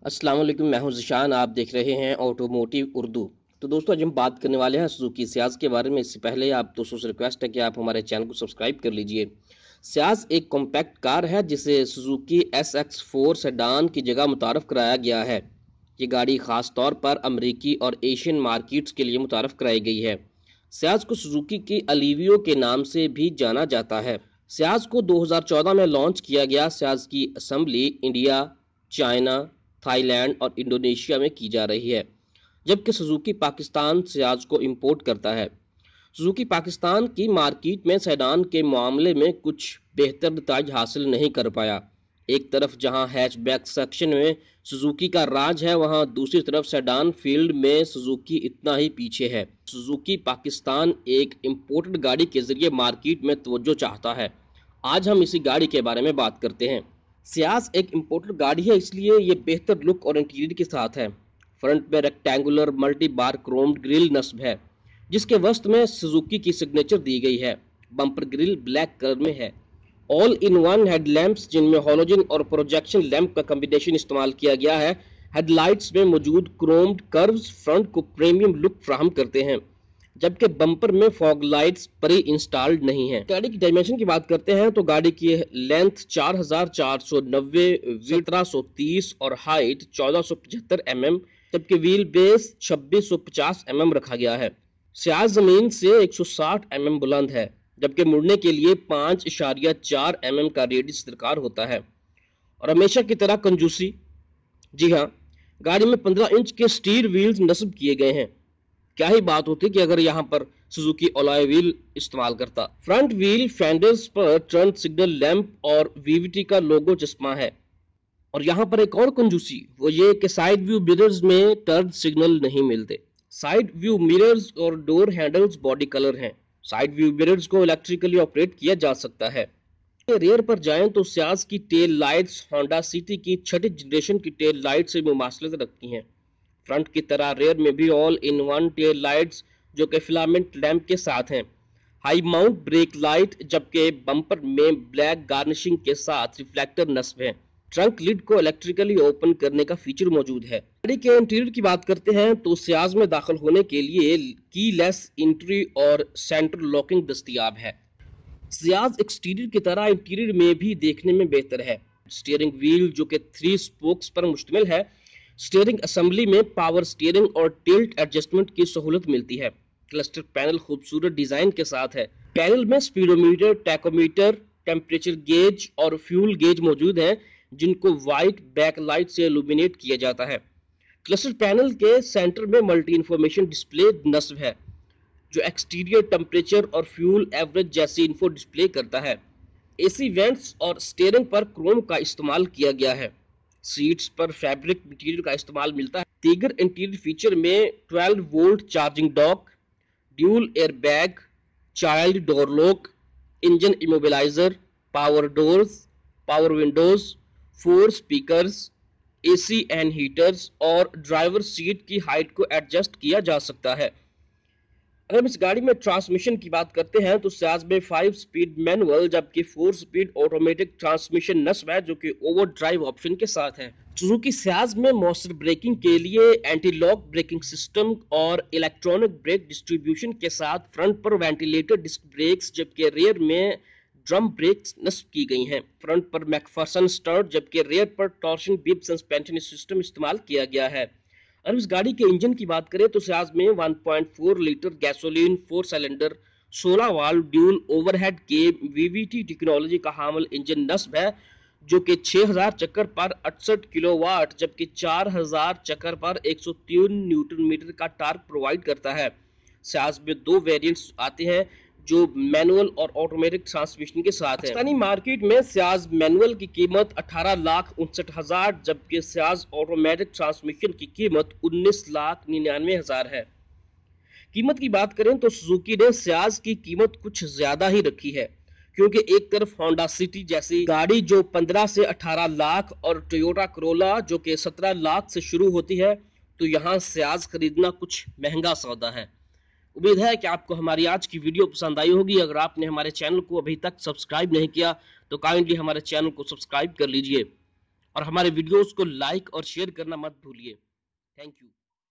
अस्सलाम वालेकुम, मैं हूं ज़िशान। आप देख रहे हैं ऑटोमोटिव उर्दू। तो दोस्तों, आज हम बात करने वाले हैं सुजुकी सियाज के बारे में। इससे पहले आप दोस्तों से रिक्वेस्ट है कि आप हमारे चैनल को सब्सक्राइब कर लीजिए। सियाज एक कॉम्पैक्ट कार है जिसे सुजुकी SX4 सेडान की जगह मुतारफ़ कराया गया है। ये गाड़ी ख़ास तौर पर अमरीकी और एशियन मार्केट्स के लिए मुतारफ़ कराई गई है। सियाज को सुजुकी की अलीवियो के नाम से भी जाना जाता है। सियाज को 2014 में लॉन्च किया गया। सियाज की असम्बली इंडिया, चाइना, थाईलैंड और इंडोनेशिया में की जा रही है, जबकि सुजुकी पाकिस्तान सियाज को इंपोर्ट करता है। सुजुकी पाकिस्तान की मार्केट में सेडान के मामले में कुछ बेहतर नतीजे हासिल नहीं कर पाया। एक तरफ जहां हैचबैक सेक्शन में सुजुकी का राज है, वहां दूसरी तरफ सेडान फील्ड में सुजुकी इतना ही पीछे है। सुजुकी पाकिस्तान एक इंपोर्टेड गाड़ी के जरिए मार्केट में तवज्जो चाहता है। आज हम इसी गाड़ी के बारे में बात करते हैं। सियाज एक इम्पोर्टेड गाड़ी है, इसलिए ये बेहतर लुक और इंटीरियर के साथ है। फ्रंट में रेक्टेंगुलर मल्टी बार क्रोम्ड ग्रिल नस्ब है, जिसके वस्त में सुजुकी की सिग्नेचर दी गई है। बम्पर ग्रिल ब्लैक कलर में है। ऑल इन वन हेडलैम्प्स, जिनमें हॉलोजन और प्रोजेक्शन लैंप का कम्बिनेशन इस्तेमाल किया गया है। हेडलाइट्स में मौजूद क्रोम्ड कर्व्स फ्रंट को प्रीमियम लुक फ्राहम करते हैं, जबकि बम्पर में फॉग लाइट्स प्री इंस्टॉल्ड नहीं है। गाड़ी की डायमेंशन की बात करते हैं तो गाड़ी की लेंथ 4490, 1730 और हाइट 1475 mm, जबकि व्हील बेस 2650 mm रखा गया है। सियाज जमीन से 160 mm बुलंद है, जबकि मुड़ने के लिए 5.4 mm का रेडियस दरकार होता है। और हमेशा की तरह कंजूसी, जी हाँ, गाड़ी में 15 इंच के स्टील व्हील्स नस्ब किए गए हैं। क्या ही बात होती कि अगर यहाँ पर सुजुकी अलॉय व्हील इस्तेमाल करता। फ्रंट व्हील फेंडर्स पर टर्न सिग्नल लैंप और VVT का लोगो चश्मा है। और यहाँ पर एक और कंजूसी, वो ये कि साइड व्यू मिरर्स में टर्न सिग्नल नहीं मिलते। साइड व्यू मिरर्स और डोर हैंडल्स बॉडी कलर हैं। साइड व्यू मिरर्स को इलेक्ट्रिकली ऑपरेट किया जा सकता है। रेयर पर जाएं तो सियाज की टेल लाइट्स होंडा सिटी की 6ठी जनरेशन की टेल लाइट से मुमासलत रखती हैं। फ्रंट की तरह रेयर में भी all in one tail lights, जो कि फिलामेंट लैंप के साथ हैं। हाई माउंट ब्रेक लाइट, जबकि बम्पर में ब्लैक गार्निशिंग के साथ रिफ्लेक्टर नस्ब है। ट्रंक लिड को इलेक्ट्रिकली ओपन करने का फीचर मौजूद है। गाड़ी के इंटीरियर की बात करते हैं तो सियाज में दाखिल होने के लिए कीलेस एंट्री और सेंटर लॉकिंग दस्तयाब है। सियाज एक्सटीरियर की तरह इंटीरियर में भी देखने में बेहतर है। स्टीयरिंग व्हील, जो कि 3 स्पोक्स पर मुश्तमिल है। स्टीयरिंग असेंबली में पावर स्टीयरिंग और टिल्ट एडजस्टमेंट की सहूलत मिलती है। क्लस्टर पैनल खूबसूरत डिजाइन के साथ है। पैनल में स्पीडोमीटर, टैकोमीटर, टेम्परेचर गेज और फ्यूल गेज मौजूद हैं, जिनको वाइट बैकलाइट से इल्यूमिनेट किया जाता है। क्लस्टर पैनल के सेंटर में मल्टी इंफॉर्मेशन डिस्प्ले नस्ब है, जो एक्सटीरियर टेम्परेचर और फ्यूल एवरेज जैसी इन्फो डिस्प्ले करता है। AC वेंट्स और स्टीयरिंग पर क्रोम का इस्तेमाल किया गया है। सीट्स पर फैब्रिक मटेरियल का इस्तेमाल मिलता है। दीगर इंटीरियर फीचर में 12 volt charging dock, dual airbag, child door lock, engine immobiliser, power doors, power windows, 4 speakers, AC and heaters और ड्राइवर सीट की हाइट को एडजस्ट किया जा सकता है। अगर हम इस गाड़ी में ट्रांसमिशन की बात करते हैं तो सियाज में 5 स्पीड मैनुअल जबकि 4 स्पीड ऑटोमेटिक ट्रांसमिशन नस्ब है, जो कि ओवर ड्राइव ऑप्शन के साथ है। सुजुकी सियाज में मॉइस्चर ब्रेकिंग के लिए एंटी लॉक ब्रेकिंग सिस्टम और इलेक्ट्रॉनिक ब्रेक डिस्ट्रीब्यूशन के साथ फ्रंट पर वेंटिलेटर डिस्क ब्रेक्स, जबकि रेयर में ड्रम ब्रेक्स नस्ब की गई हैं। फ्रंट पर मैकफर्सन स्टर्ट, जबकि रेयर पर टॉर्शन बीप सस्पेंशन सिस्टम इस्तेमाल किया गया है। और इस गाड़ी के इंजन की बात करें तो सियाज में 1.4 litre gasoline 4 cylinder 16 valve dual overhead के VVT टेक्नोलॉजी का हामिल इंजन नस्ब है, जो कि 6000 चक्कर पर 68 किलोवाट जबकि 4000 चक्कर पर 103 न्यूटन मीटर का टार्क प्रोवाइड करता है। सियाज में 2 वेरिएंट्स आते हैं, जो मैनुअल और ऑटोमेटिक ट्रांसमिशन के साथ है। पाकिस्तानी मार्केट में सियाज मैनुअल की कीमत 18,59,000 जबकि सियाज ऑटोमेटिक ट्रांसमिशन की कीमत 19,99,000 है। कीमत की बात करें तो सुजुकी ने सियाज की कीमत कुछ ज्यादा ही रखी है, क्योंकि एक तरफ होंडा सिटी जैसी गाड़ी जो 15 से 18 लाख और टोयोटा करोला जो कि 17 लाख से शुरू होती है, तो यहाँ सियाज खरीदना कुछ महंगा सौदा है। उम्मीद है कि आपको हमारी आज की वीडियो पसंद आई होगी। अगर आपने हमारे चैनल को अभी तक सब्सक्राइब नहीं किया तो काइंडली हमारे चैनल को सब्सक्राइब कर लीजिए। और हमारे वीडियोस को लाइक और शेयर करना मत भूलिए। Thank you.